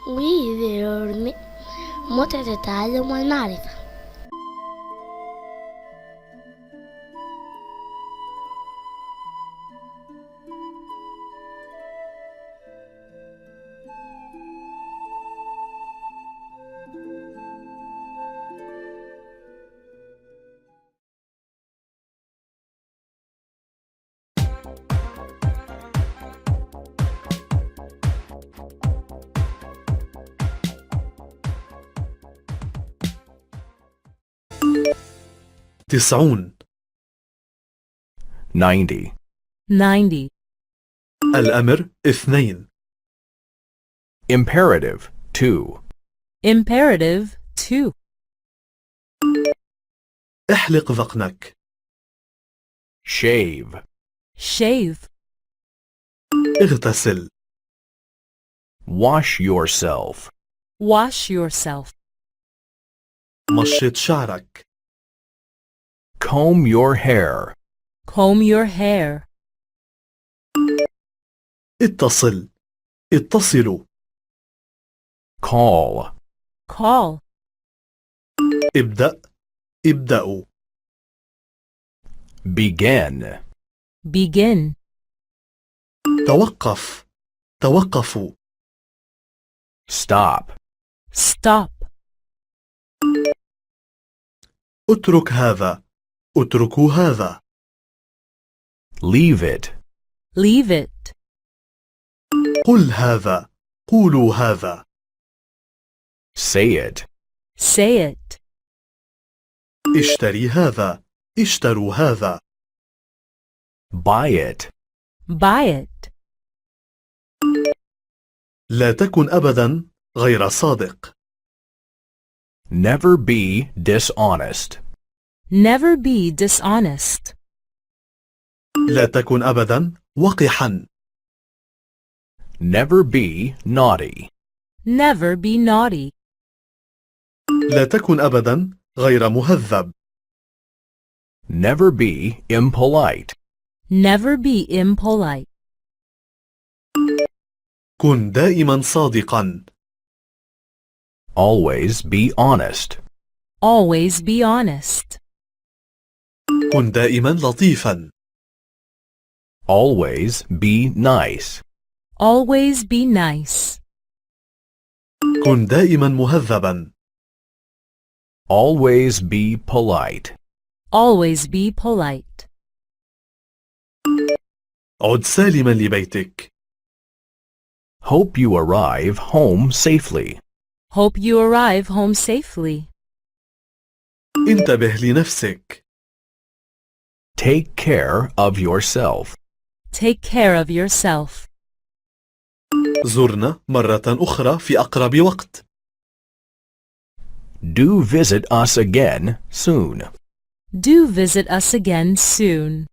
ويعلمك متعة التعلم والمعرفة. تسعون 90. الأمر 2. Imperative 2. Imperative 2. احلق ذقنك. Shave. Shave. اغتسل. Wash yourself. Wash yourself. مشط شعرك. Comb your hair. Comb your hair. اتصل. اتصلوا. Call. Call. ابدأ. ابدأوا. Begin. Begin. توقف. توقفوا. Stop. Stop. اترك هذا. اتركوا هذا. Leave it. Leave it. قل هذا. قولوا هذا. Say it. Say it. اشتري هذا. اشتروا هذا. Buy it. Buy it. لا تكن أبدا غير صادق. Never be dishonest. Never be dishonest. لا تكن أبدا وقحا. Never be naughty. Never be naughty. لا تكن أبدا غير مهذب. Never be impolite. Never be impolite. كن دائما صادقا. Always be honest. Always be honest. كن دائما لطيفا. Always be nice. Always be nice. كن دائما مهذبا. Always be polite. Always be polite. عد سالما لبيتك. Hope you arrive home safely. Hope you arrive home safely. انتبه لنفسك. Take care of yourself. Take care of yourself. زرنا مرة أخرى في أقرب وقت. Do visit us again soon. Do visit us again soon.